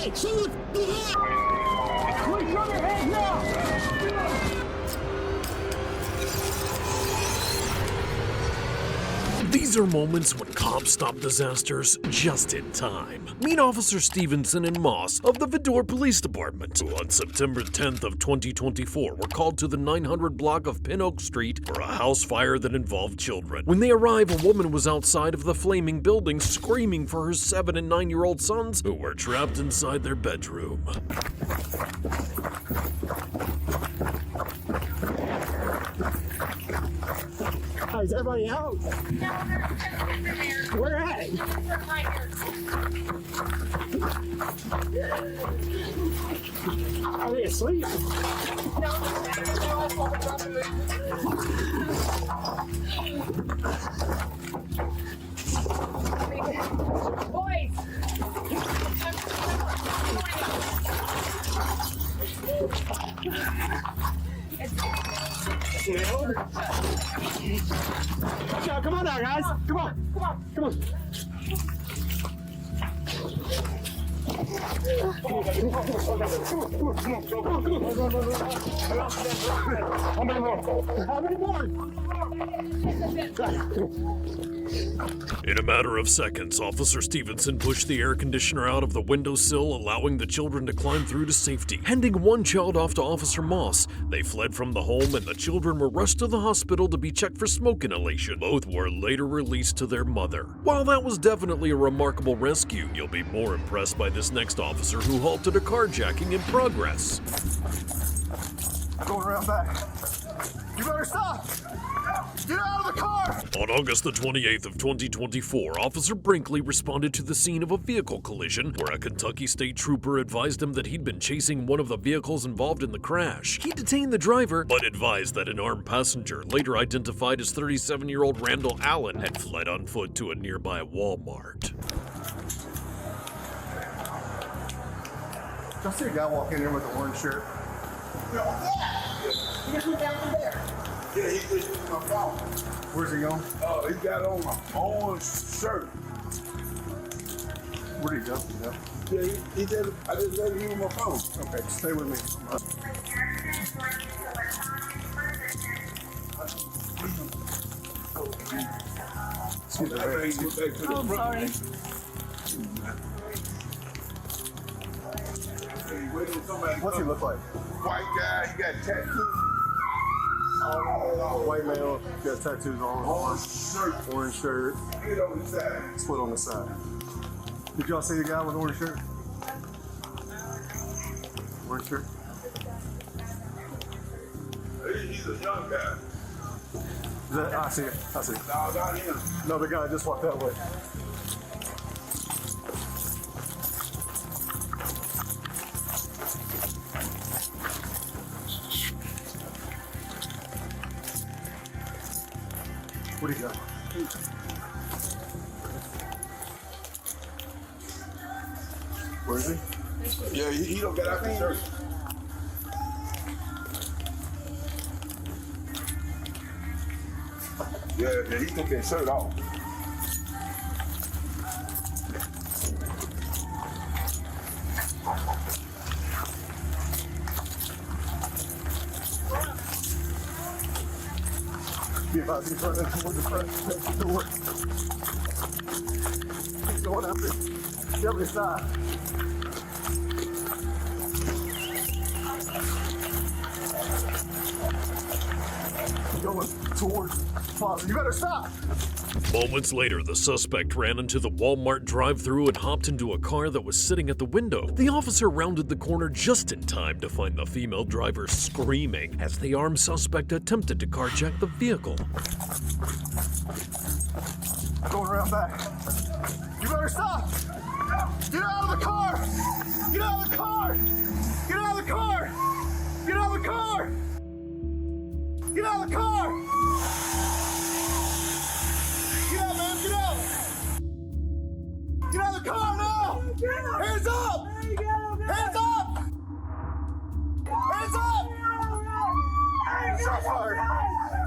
Hey, show what the hell! Quick, show your hands now! These are moments when cops stop disasters just in time. Meet Officer Stevenson and Moss of the Vidor Police Department, who on September 10th of 2024 were called to the 900 block of Pin Oak Street for a house fire that involved children. When they arrive, a woman was outside of the flaming building screaming for her 7- and 9-year-old sons who were trapped inside their bedroom. Is everybody out? Where at? Are they asleep? Boys! Come on now, guys. Come on. Come on. How many more? In a matter of seconds, Officer Stevenson pushed the air conditioner out of the windowsill, allowing the children to climb through to safety. Handing one child off to Officer Moss, they fled from the home and the children were rushed to the hospital to be checked for smoke inhalation. Both were later released to their mother. While that was definitely a remarkable rescue, you'll be more impressed by this next officer who halted a carjacking in progress. Going around back. You better stop! Get out of the car! On August the 28th of 2024, Officer Brinkley responded to the scene of a vehicle collision where a Kentucky state trooper advised him that he'd been chasing one of the vehicles involved in the crash. He detained the driver, but advised that an armed passenger, later identified as 37-year-old Randall Allen, had fled on foot to a nearby Walmart. I see a guy walk in here with an orange shirt. He just went down from there. Yeah, he just used my phone. Where's he going? Oh, he got on an orange shirt. Where'd he go? Yeah, he did. I just let him use my phone. Okay, stay with me. Excuse me. I think he went back to the front. Hey, waiting for somebody to What's he come. look like? White guy, he got tattoos. White male, got tattoos on. Orange shirt. Orange shirt, Get on the side. split on the side. Did y'all see the guy with orange shirt? Orange shirt? He's a young guy. Is that, I see it. I see it. No, not him. No, the guy just walked that way. Where'd he go? Where is he? Yeah, he don't get out the shirt. Yeah, he took that shirt off. Be about to run toward the front door. He's going up the other side. Going towards the closet. You better stop! Moments later, the suspect ran into the Walmart drive-thru and hopped into a car that was sitting at the window. The officer rounded the corner just in time to find the female driver screaming as the armed suspect attempted to carjack the vehicle. Going around back. You better stop! Get out of the car! Get out of the car! Get out of the car! Get out of the car! Get out of the car! Get out, man! Get out! Get out of the car now! Hands up! Hands up! Hands up! Shot fired!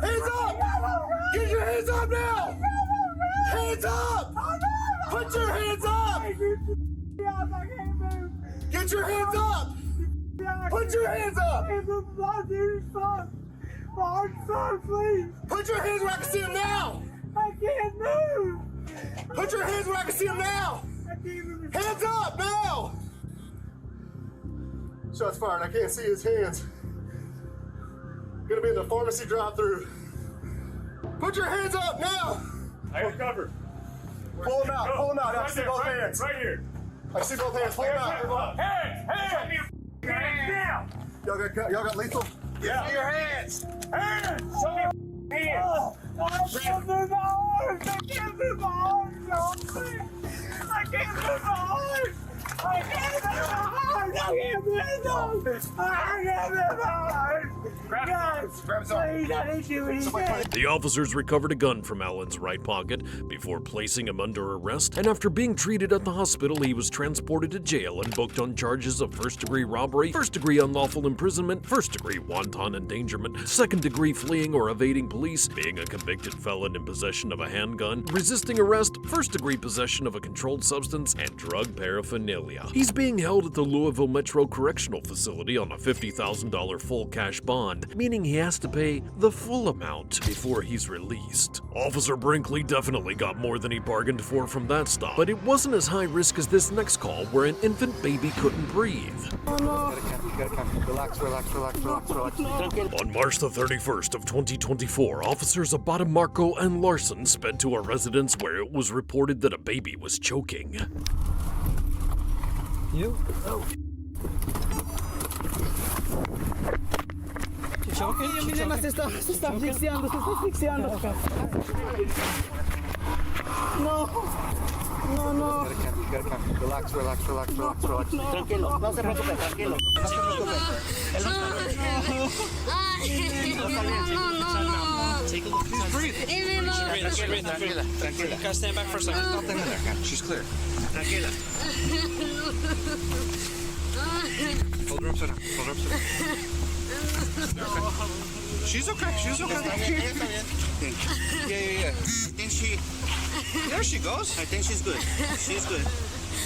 Hands up! Get your hands up now! Hands up! Put your hands up! Put your hands up! Put your hands up! Please. Put your hands where I can see them now! I can't move. Put your hands where I can see them now! I can't move. Hands up now! Shots fired. I can't see his hands. Gonna be in the pharmacy drive-through. Put your hands up now! I got covered. Pull them out. Pull them out. I Right see there, both right, hands. right here. I see both hands. Pull them out. Hands! Hands down! Y'all got lethal? Yeah. Your hands. Hands! Show me your hands! I can't move my arms. I can't move my arms. No, please. I can't move my arms. I can't move my arms. I can't move my arms. I can't move my arms. Guys, please, I need you. The officers recovered a gun from Allen's right pocket before placing him under arrest, and after being treated at the hospital, he was transported to jail and booked on charges of first-degree robbery, first-degree unlawful imprisonment, first-degree wanton endangerment, second-degree fleeing or evading police, being a convicted felon in possession of a handgun, resisting arrest, first-degree possession of a controlled substance, and drug paraphernalia. He's being held at the Louisville Metro Correctional Facility on a $50,000 full cash bond, meaning he has to pay the full amount before he's released. Officer Brinkley definitely got more than he bargained for from that stop, but it wasn't as high risk as this next call where an infant baby couldn't breathe. Relax. On March the 31st of 2024, officers Abada, Marco, and Larson sped to a residence where it was reported that a baby was choking. You? Oh. She's choking? She's choking? Se está asfixiando. No. Relax. Tranquilo, no se preocupe, tranquilo. No se preocupe. Take a look. Breathe. Tranquila. Gotta stand back for a second. Nothing in there. She's clear. Tranquila. Hold her upside down. She's okay. Yeah. I think there she goes. I think she's good.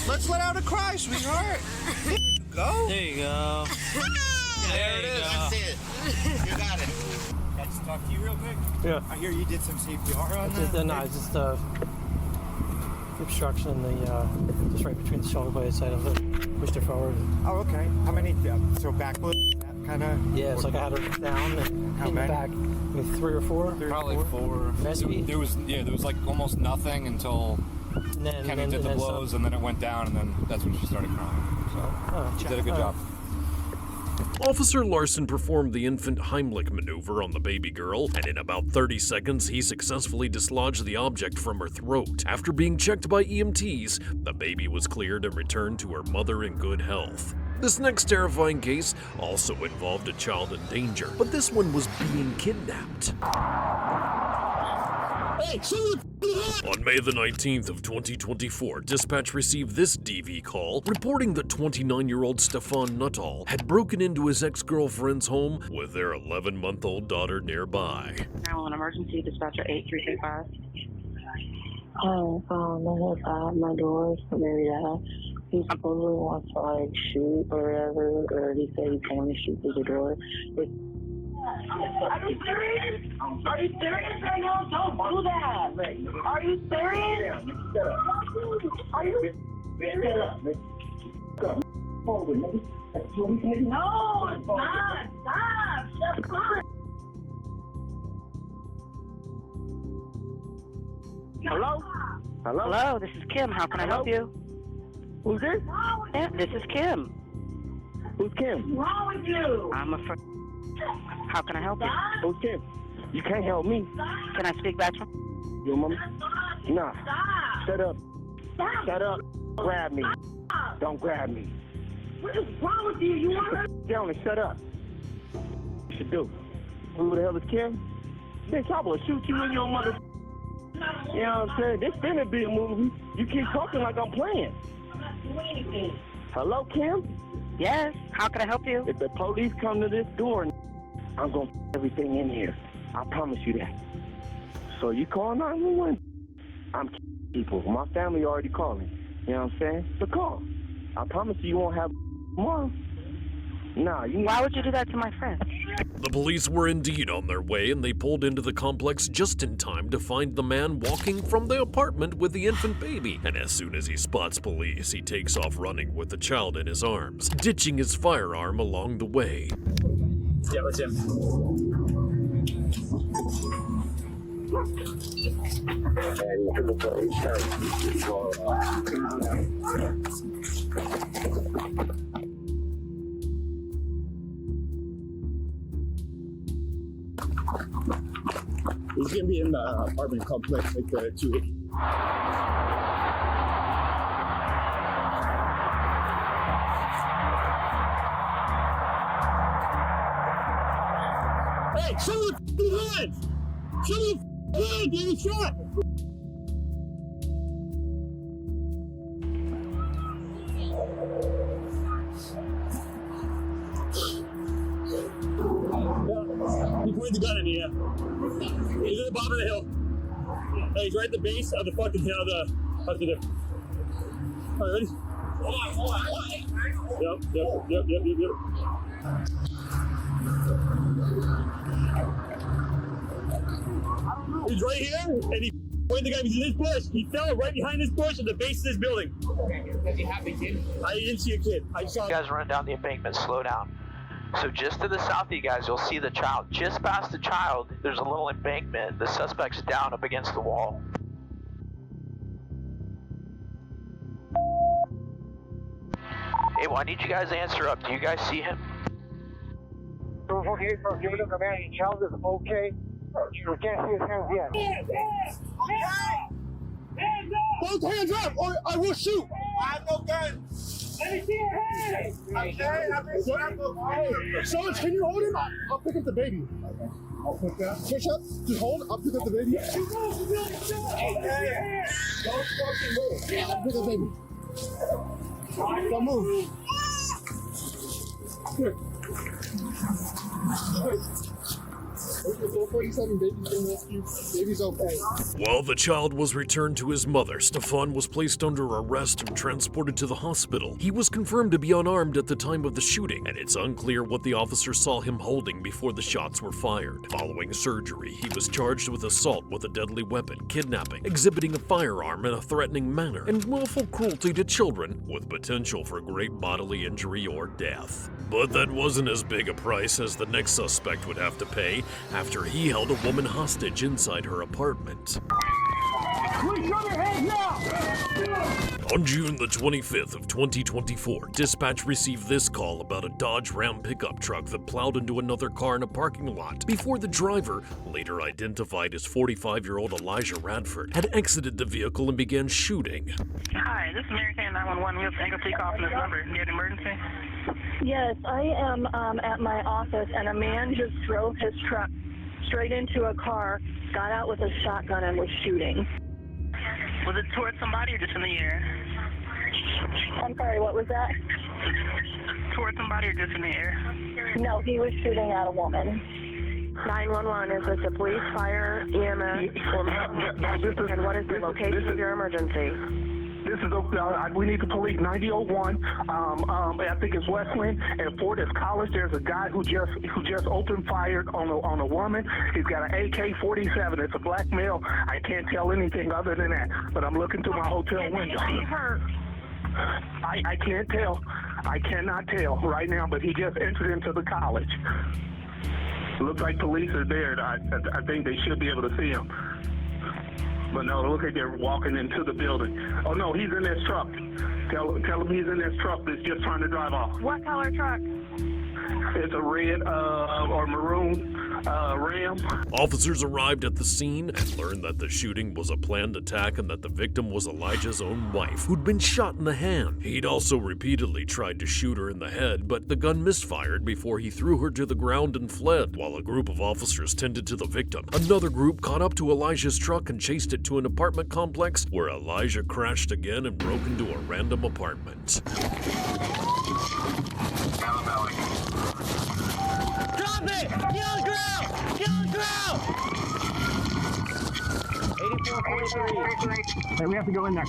Let's let out a cry, sweetheart. Go. There you go. There it is. That's it. You got it. Can I just talk to you real quick? Yeah. I hear you did some CPR on that. No, it's just obstruction, just right between the shoulder blades. I pushed her forward. Oh, okay. How many? So backwood, kind of. Yeah, it's like I had her down and How in the many? back. Maybe 3 or 4. Probably 4. Maybe. There was like almost nothing until And then, Kenny did the blows, and then it went down, and then that's when she started crying. So she did a good job. Officer Larson performed the infant Heimlich maneuver on the baby girl, and in about 30 seconds, he successfully dislodged the object from her throat. After being checked by EMTs, the baby was cleared and returned to her mother in good health. This next terrifying case also involved a child in danger, but this one was being kidnapped. On May the 19th of 2024, dispatch received this DV call reporting that 29-year-old Stefan Nuttall had broken into his ex-girlfriend's home with their 11-month-old daughter nearby. 911 emergency, dispatcher 8335. My door is very loud. He supposedly wants to shoot or whatever, or he said he came to shoot through the door. Are you serious? Are you serious right now? Don't do that. Are you serious? Are you serious? No, it's not. Stop. Shut up. Hello? Hello, this is Kim. How can I help you? Who's this? Yeah, this is Kim. Who's Kim? What's wrong with you? I'm a friend. How can I help you? Who's Kim? You can't help me. Can I speak back to Your mama? Nah. Stop. Shut up. Stop. Shut up. Grab me. Don't grab me. What is wrong with you? You want to? Down and shut up. You should do. Who the hell is Kim? Bitch, I will shoot you in your mother. You know what I'm saying? This finna be a movie. You keep talking like I'm playing. Hello, Kim? Yes. How can I help you? If the police come to this door, I'm gonna everything in here. I promise you that. So you call 911. I'm people. My family already calling. You know what I'm saying? So call. I promise you won't have tomorrow. Nah, Why would you do that to my friend? The police were indeed on their way, and they pulled into the complex just in time to find the man walking from the apartment with the infant baby. And as soon as he spots police, he takes off running with the child in his arms, ditching his firearm along the way. Yeah, that's him. He's gonna be in the apartment complex like there too. Hey, show me the hands! Show me the hands, get a shot! He pointed the gun at me, yeah. He's at the bottom of the hill. Hey, he's right at the base of the fucking hill, up to there. All right, ready? Hold on. Yep. He's right here, and he pointed the guy. He's in this bush. He fell right behind this bush at the base of this building. Does he have the kid? I didn't see a kid. I saw. You guys run down the embankment, slow down. So just to the south of you guys, you'll see the child. Just past the child, there's a little embankment. The suspect's down up against the wall. Hey, well, I need you guys to answer up. Do you guys see him? Okay, so give it up, man. Your child is okay. You can't see his hands yet. Both hands up, or I will shoot. I have no gun. Let me see your hands. Hey, Someone, can you hold him? I'll pick up the baby. I'll pick that. Push up. Just hold. I'll pick up the baby. Don't fucking move. I'll pick up the baby. Don't move. Here. 447 baby's been rescued. Baby's okay. While the child was returned to his mother, Stefan was placed under arrest and transported to the hospital. He was confirmed to be unarmed at the time of the shooting, and it's unclear what the officer saw him holding before the shots were fired. Following surgery, he was charged with assault with a deadly weapon, kidnapping, exhibiting a firearm in a threatening manner, and willful cruelty to children with potential for great bodily injury or death. But that wasn't as big a price as the next suspect would have to pay after he held a woman hostage inside her apartment. On June the 25th of 2024, dispatch received this call about a Dodge Ram pickup truck that plowed into another car in a parking lot before the driver, later identified as 45-year-old Elijah Radford, had exited the vehicle and began shooting. Hi, this is Mary Kay 911. We have to take off on this number. You have an emergency? Yes, I am at my office, and a man just drove his truck straight into a car, got out with a shotgun, and was shooting. Was it towards somebody or just in the air? I'm sorry, what was that? Towards somebody or just in the air? No, he was shooting at a woman. 911, is this a police, fire, EMS, and what is the location of your emergency? This is we need the police. 9001. I think it's Westland and Fortis College. There's a guy who just opened fire on a woman. He's got an AK-47. It's a black male. I can't tell anything other than that. But I'm looking through my hotel window. I can't tell. I cannot tell right now. But he just entered into the college. Looks like police are there. I think they should be able to see him. But no, look like they're walking into the building. Oh no, he's in this truck. Tell him he's in this truck that's just trying to drive off. What color truck? It's a red or maroon Ram. Officers arrived at the scene and learned that the shooting was a planned attack and that the victim was Elijah's own wife, who'd been shot in the hand. He'd also repeatedly tried to shoot her in the head, but the gun misfired before he threw her to the ground and fled. While a group of officers tended to the victim, another group caught up to Elijah's truck and chased it to an apartment complex where Elijah crashed again and broke into a random apartment. Drop it! Get on the ground! Get on the ground! 8443. Hey, we have to go in there.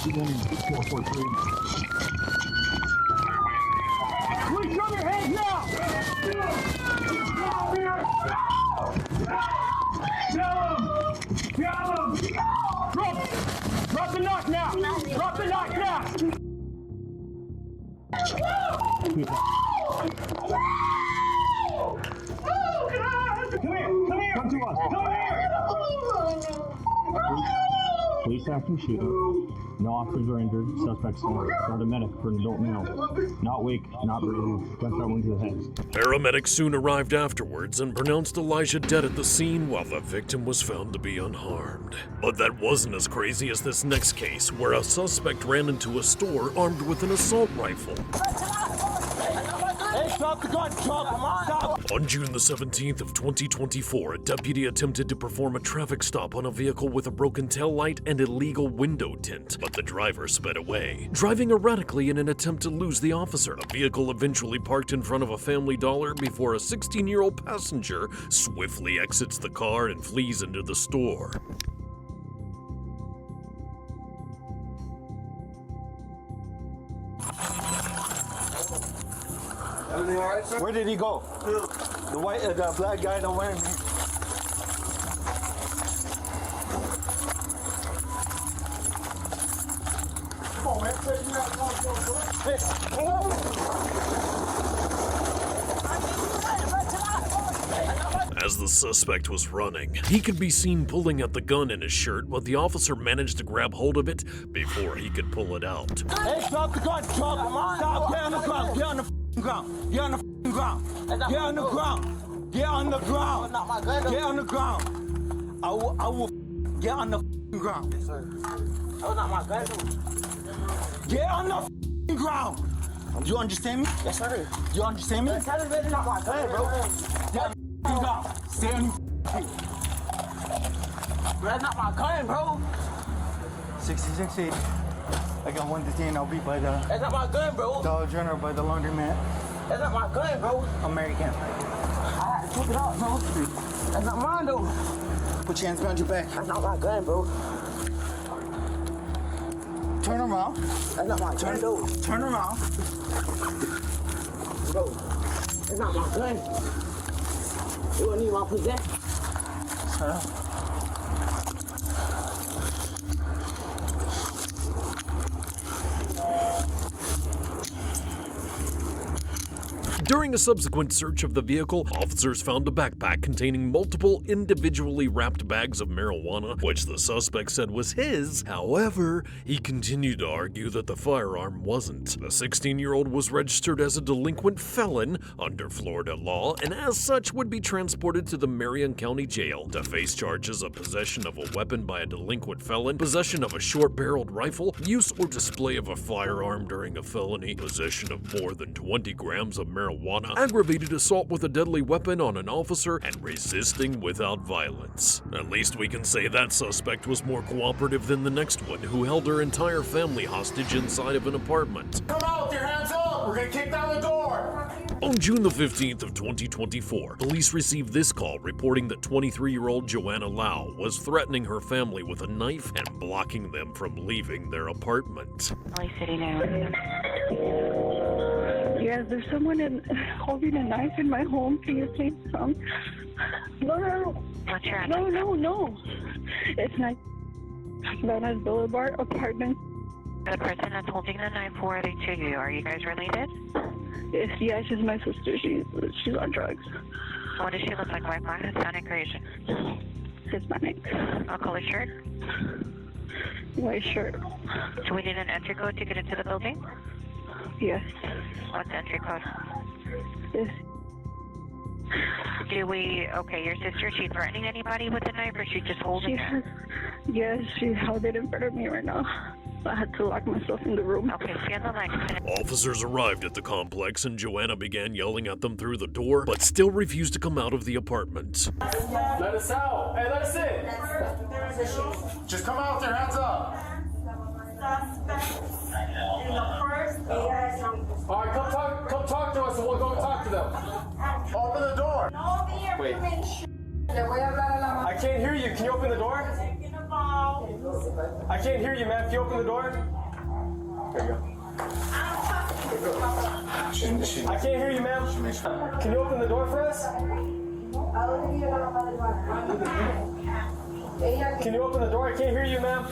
Please drop your hands now! Kill him! Drop the knock now! Drop the knock now! Come here! Come to us! Come here! Police acting shooting. No officers are injured. Suspects paramedic for an adult male. Not weak, not breathing. Gunshot wound to the head. Paramedics soon arrived afterwards and pronounced Elijah dead at the scene while the victim was found to be unharmed. But that wasn't as crazy as this next case, where a suspect ran into a store armed with an assault rifle. Hey, stop the gun! Stop! On June the 17th of 2024, a deputy attempted to perform a traffic stop on a vehicle with a broken taillight and illegal window tint, but the driver sped away, driving erratically in an attempt to lose the officer. The vehicle eventually parked in front of a Family Dollar before a 16-year-old passenger swiftly exits the car and flees into the store. Where did he go? The black guy don't wear me. Come on, man. As the suspect was running, he could be seen pulling at the gun in his shirt, but the officer managed to grab hold of it before he could pull it out. Hey, stop the gun! Stop! Get on the ground! Get on the ground! Get on the ground! Get on the ground! Get on the ground! Get on the ground! I will get on the ground. Yes, sir. That was not my gun. Get on the ground! Do you understand me? Yes, sir. Do you understand me? That is not my gun, bro. Get on the ground. Stay on your feet. That's not my gun, bro. 66 feet. I got one detained. I'll be by the. That's not my gun, bro. Dollar General by the laundromat. That's not my gun, bro. American. I took it out, bro. That's not mine, though. Put your hands behind your back. That's not my gun, bro. Turn around. That's not my gun, though. Turn around. Bro, that's not my gun. You don't need my possession. Huh? During a subsequent search of the vehicle, officers found a backpack containing multiple individually wrapped bags of marijuana, which the suspect said was his. However, he continued to argue that the firearm wasn't. The 16-year-old was registered as a delinquent felon under Florida law, and as such would be transported to the Marion County Jail to face charges of possession of a weapon by a delinquent felon, possession of a short-barreled rifle, use or display of a firearm during a felony, possession of more than 20 grams of marijuana, aggravated assault with a deadly weapon on an officer, and resisting without violence. At least we can say that suspect was more cooperative than the next one, who held her entire family hostage inside of an apartment. Come out with your hands up! We're gonna kick down the door! On June the 15th of 2024, police received this call reporting that 23-year-old Joanna Lau was threatening her family with a knife and blocking them from leaving their apartment. City now. Yes, there's someone holding a knife in my home. Can you please come? No. What's your address? No. It's not Venice Boulevard apartment. The person that's holding the knife, who are they to you? Are you guys related? Yeah, she's my sister. She's on drugs. What does she look like? White, black, Hispanic, or Asian? Hispanic. What color shirt? White shirt. Do we need an entry code to get into the building? Yes. What's the entry code? Yes. Okay, your sister, she threatening anybody with a knife, or she just holding it? Yes, she held it in front of me right now. I had to lock myself in the room. Okay, stay on the line. Officers arrived at the complex and Joanna began yelling at them through the door, but still refused to come out of the apartment. Let us out! Hey, let us in! Just come out with your hands up! Alright, come talk to us and we'll go talk to them. Open the door! Wait. I can't hear you. Can you open the door? I can't hear you, man. Can you open the door? There you go. I can't hear you, ma'am. Can you open the door for us? Can you open the door? I can't hear you, ma'am.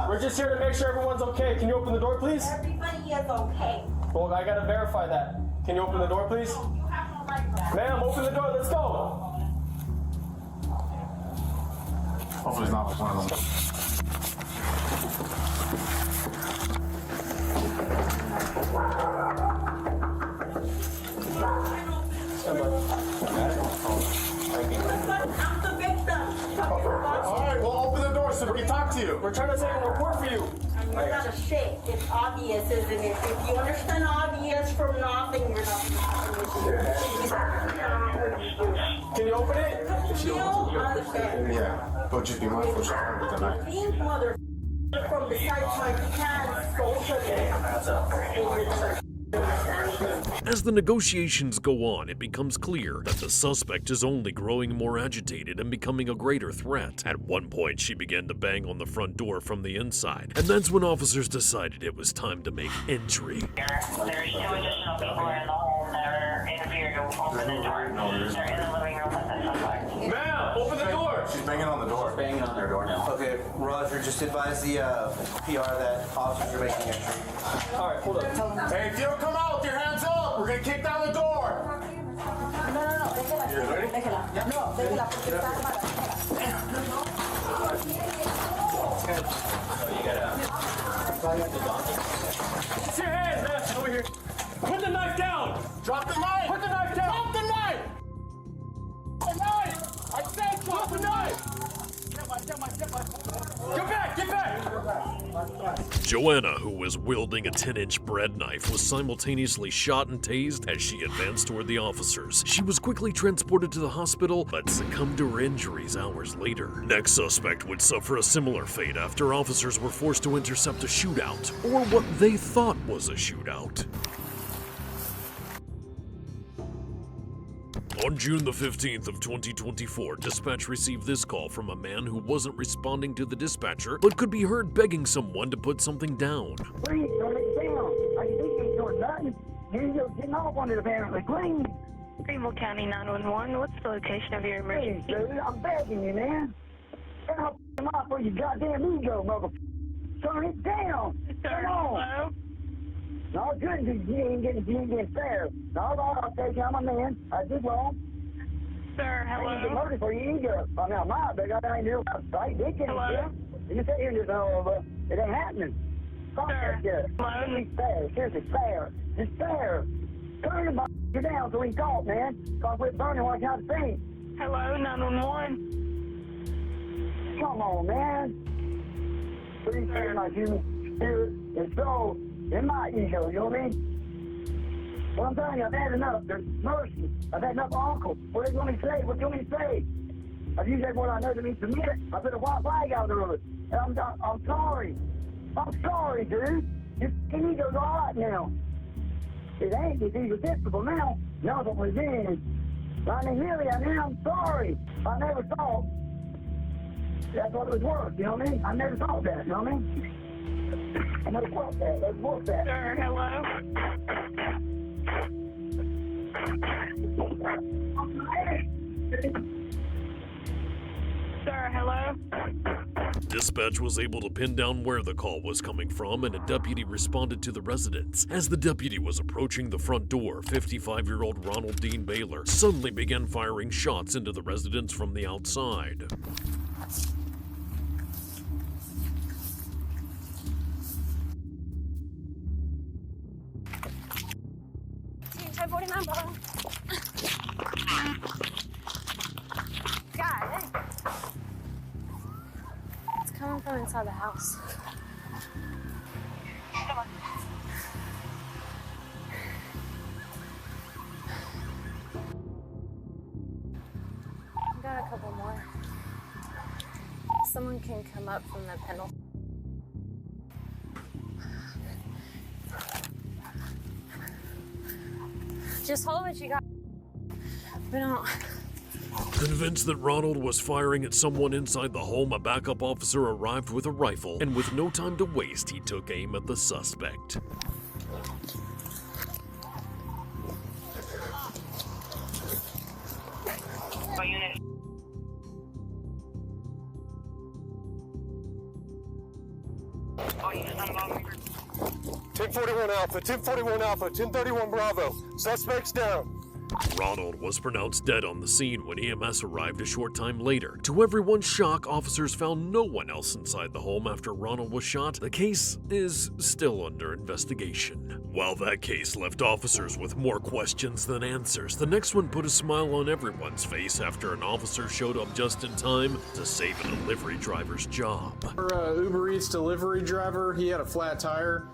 We're just here to make sure everyone's okay. Can you open the door, please? Everybody is okay. Well, I gotta verify that. Can you open the door, please? Ma'am, open the door. Let's go. Hopefully it's not like one of them. I'm the victim. All right, well, open the door so we can talk to you. We're trying to take a report for you. And you're not a shit. It's obvious, isn't it? If you understand obvious from nothing, you're not. Can you open it? You understand. Yeah, but just be mindful she's hard with the knife. Think, mother from beside my cat, social. As the negotiations go on, it becomes clear that the suspect is only growing more agitated and becoming a greater threat. At one point, she began to bang on the front door from the inside, and that's when officers decided it was time to make entry. There's 2 additional people in the home that are interfering to open the door. They're in the living room with the suspect. Ma'am, open the door. She's banging on the door. Banging on their door now. Okay, Roger, just advise the PR that officers are making entry. All right, hold up. Hey, if you don't come out with your hands up, we're gonna kick down the door. You ready? It's your hands, man. Over here. Put the knife down. Drop the knife. Put the knife down. Drop the knife. The knife. I said drop the knife. Get back. Get back. Joanna, who was wielding a 10-inch bread knife, was simultaneously shot and tased as she advanced toward the officers. She was quickly transported to the hospital, but succumbed to her injuries hours later. Next suspect would suffer a similar fate after officers were forced to intercept a shootout, or what they thought was a shootout. On June the 15th of 2024, dispatch received this call from a man who wasn't responding to the dispatcher, but could be heard begging someone to put something down. Please, don't let it down. I think you're doing nothing. You're just getting off on it apparently. Please. Greenville County 911, what's the location of your emergency? Please, dude, I'm begging you, man. Turn off him off for your goddamn ego, motherfucker. Turn it down. Come on. Hello? No, good. You ain't getting fair. No, I'll take you. I'm a man. I did wrong. Sir, I ain't get hello? murdered for your ego. I mean, I'm not, but I ain't doing right. They can't. Hello? You sit here and just, it ain't happening. Fuck that shit. Hello? It's fair. Seriously, fair. It's fair. Turn the motherfucker down so we can talk, man. Cause we're burning what I can't see. Hello, 911? Come on, man. Please take my human spirit and soul and my ego, you know what I mean? Well, I'm telling you, I've had enough. There's mercy. I've had enough uncle. What do you want me to say? What do you want me to say? I've used that word I know to mean submit. I put a white flag out there of it. And I'm sorry. I'm sorry, dude. Your ego's all right now. It ain't. It's egotistical now. Now it's revenge. I mean, really, I'm sorry. I never thought that's what it was worth, you know what I mean? I never thought that, you know what I mean? I never thought that. Let's work that. Sir, hello? Sir, hello? Dispatch was able to pin down where the call was coming from, and a deputy responded to the residence. As the deputy was approaching the front door, 55-year-old Ronald Dean Baylor suddenly began firing shots into the residence from the outside. God, it's coming from inside the house. Come on. I got a couple more. Someone can come up from the panel. Just hold what you got. been out. Convinced that Ronald was firing at someone inside the home, a backup officer arrived with a rifle, and with no time to waste, he took aim at the suspect. Unit. 1041 Alpha, 1041 Alpha, 1031 Bravo. Suspects down. Ronald was pronounced dead on the scene when EMS arrived a short time later. To everyone's shock, officers found no one else inside the home after Ronald was shot. The case is still under investigation. While that case left officers with more questions than answers, the next one put a smile on everyone's face after an officer showed up just in time to save a delivery driver's job. Our Uber Eats delivery driver, he had a flat tire.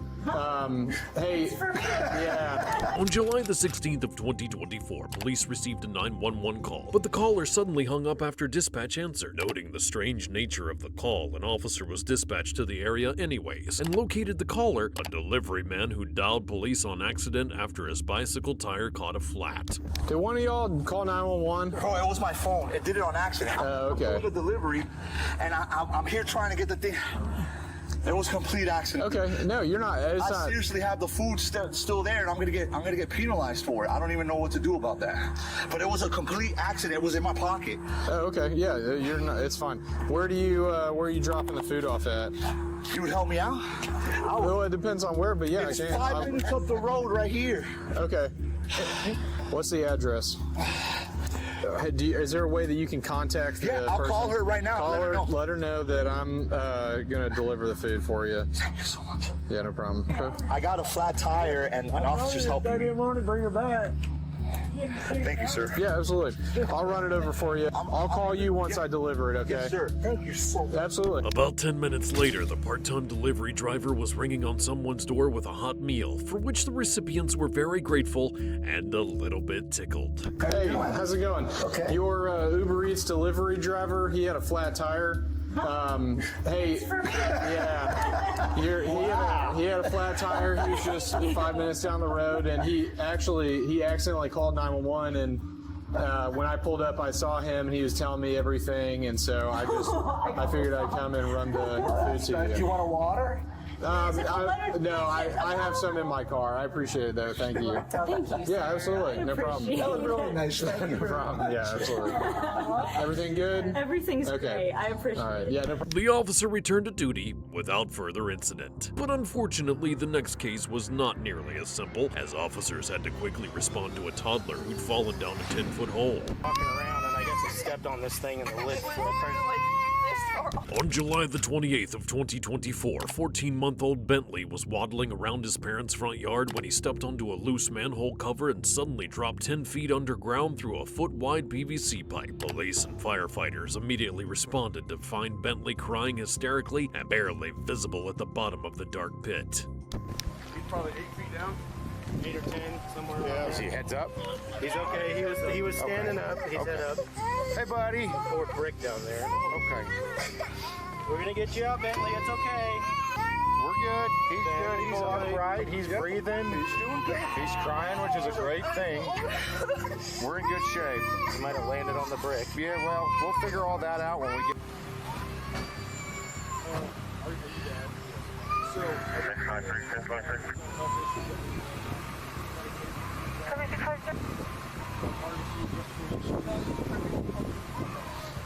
Hey, yeah. On July the 16th of 2024, police received a 911 call, but the caller suddenly hung up after dispatch answered. Noting the strange nature of the call, an officer was dispatched to the area anyways and located the caller, a delivery man who dialed police on accident after his bicycle tire caught a flat. Did one of y'all call 911? Bro, it was my phone. It did it on accident. Oh, okay. I'm doing the delivery, and I'm here trying to get the thing. It was a complete accident. Okay, no, you're not. It's I not. seriously have the food still there, and I'm gonna get penalized for it. I don't even know what to do about that. But it was a complete accident. It was in my pocket. Oh, okay, yeah, you're not. It's fine. Where are you dropping the food off at? You would help me out? Well, it depends on where, but yeah, It's I can. 5 minutes up the road right here. Okay. What's the address? Is there a way that you can contact the person? I'll call her right now. Let her know that I'm gonna deliver the food for you. Thank you so much. Yeah, no problem. Okay. I got a flat tire, and an officer's helping me. Bring her back. Thank you, sir. Yeah, absolutely. I'll run it over for you. I'll call you once I deliver it, okay? Yes, sir. Thank you so much. Absolutely. About 10 minutes later, the part-time delivery driver was ringing on someone's door with a hot meal, for which the recipients were very grateful and a little bit tickled. Hey, how's it going? Okay. Your Uber Eats delivery driver, he had a flat tire. Hey, yeah, he had a flat tire. He was just 5 minutes down the road, and he accidentally called 911. And when I pulled up, I saw him, and he was telling me everything. And so I figured I'd come and run the food to you. Do you want a water? I have some in my car. I appreciate it, though. Thank you. Thank you. Yeah, absolutely. No problem. That was really nice. Thank you. No problem. Yeah, absolutely. Everything good? Everything's Okay. great. I appreciate All right. it. Yeah, no problem. The officer returned to duty without further incident. But unfortunately, the next case was not nearly as simple, as officers had to quickly respond to a toddler who'd fallen down a 10-foot hole. Walking around, and I guess I stepped on this thing and the lid flipped. On July the 28th of 2024, 14-month-old Bentley was waddling around his parents' front yard when he stepped onto a loose manhole cover and suddenly dropped 10 feet underground through a foot-wide PVC pipe. Police and firefighters immediately responded to find Bentley crying hysterically and barely visible at the bottom of the dark pit. He's probably 8 feet down. 8 or 10, somewhere around Yeah, there. is he heads up? He's okay. He was standing up. He's head up. Hey, buddy. Poured brick down there. Okay. We're gonna get you out, Bentley. It's okay. We're good. He's good. He's Boy. all right. He's breathing. He's doing good. He's crying, which is a great thing. We're in good shape. He might have landed on the brick. Yeah, well, we'll figure all that out when we get...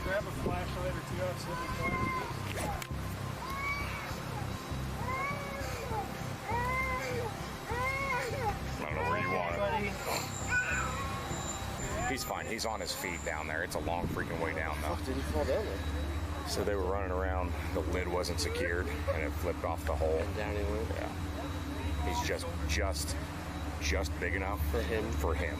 Grab a flashlight or two outside. I don't know where you want him. He's fine. He's on his feet down there. It's a long freaking way down, though. Did he fall down there? So they were running around. The lid wasn't secured, and it flipped off the hole. And down he went. Yeah. He's just big enough For him. For him.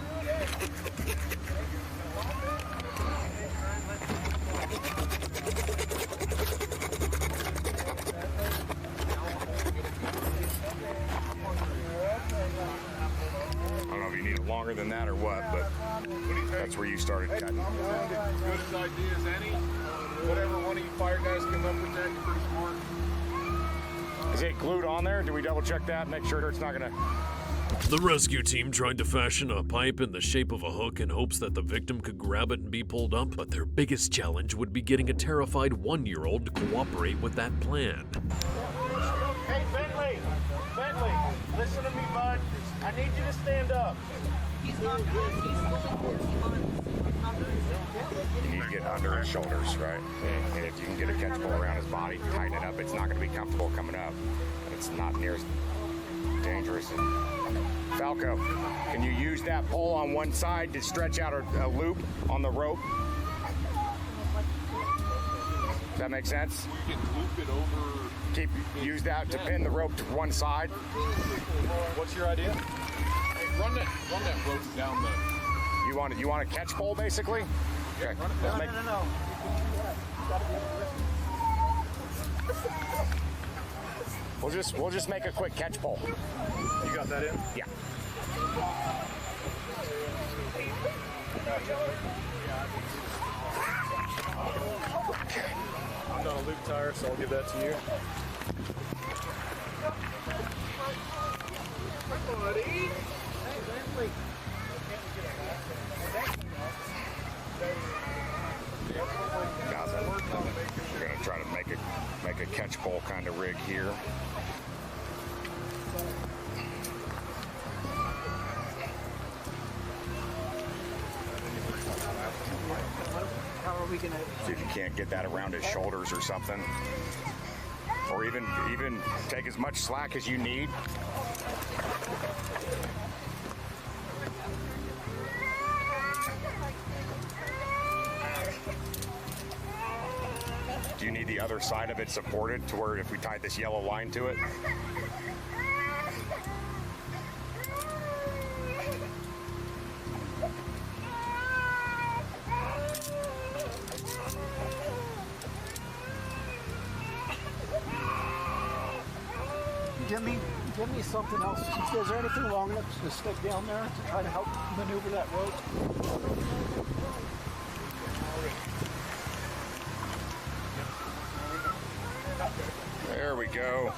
I don't know if you need it longer than that or what, but that's where you started cutting. As good as idea as any. Whatever one of you fire guys come up with that, you're pretty smart. Is it glued on there? Do we double check that? Make sure it's not gonna... The rescue team tried to fashion a pipe in the shape of a hook in hopes that the victim could grab it and be pulled up, but their biggest challenge would be getting a terrified 1-year-old to cooperate with that plan. Hey, Bentley, listen to me, bud. I need you to stand up. He's not good. He's only 14 months. You need to get under his shoulders, right? And if you can get a catch pole around his body, tighten it up, it's not going to be comfortable coming up. It's not near as dangerous. Falco, can you use that pole on one side to stretch out a loop on the rope? Does that make sense? You can loop it over. Use that to pin the rope to one side. What's your idea? Hey, run that rope down the. You want a catch pole, basically? Okay. No. We'll just make a quick catch pole. You got that in? Yeah. I'm done a loop tire, so I'll give that to you. We're gonna try to make a catch pole kind of rig here. How are we gonna? See if you can't get that around his shoulders or something, or even take as much slack as you need. Do you need the other side of it supported to where if we tied this yellow line to it? Give me something else. Is there anything long enough to stick down there to try to help maneuver that rope? There we go.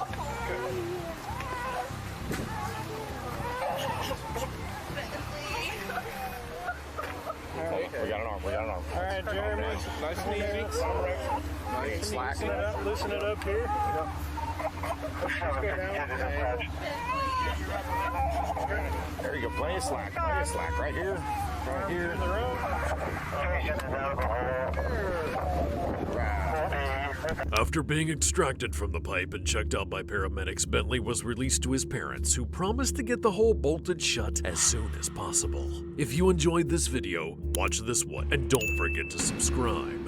We got an arm. All right, Jeremy. Nice and easy. Nice slack. Loosen it up here. There you go. Plenty of slack. Right here. Right here. After being extracted from the pipe and checked out by paramedics, Bentley was released to his parents, who promised to get the hole bolted shut as soon as possible. If you enjoyed this video, watch this one and don't forget to subscribe.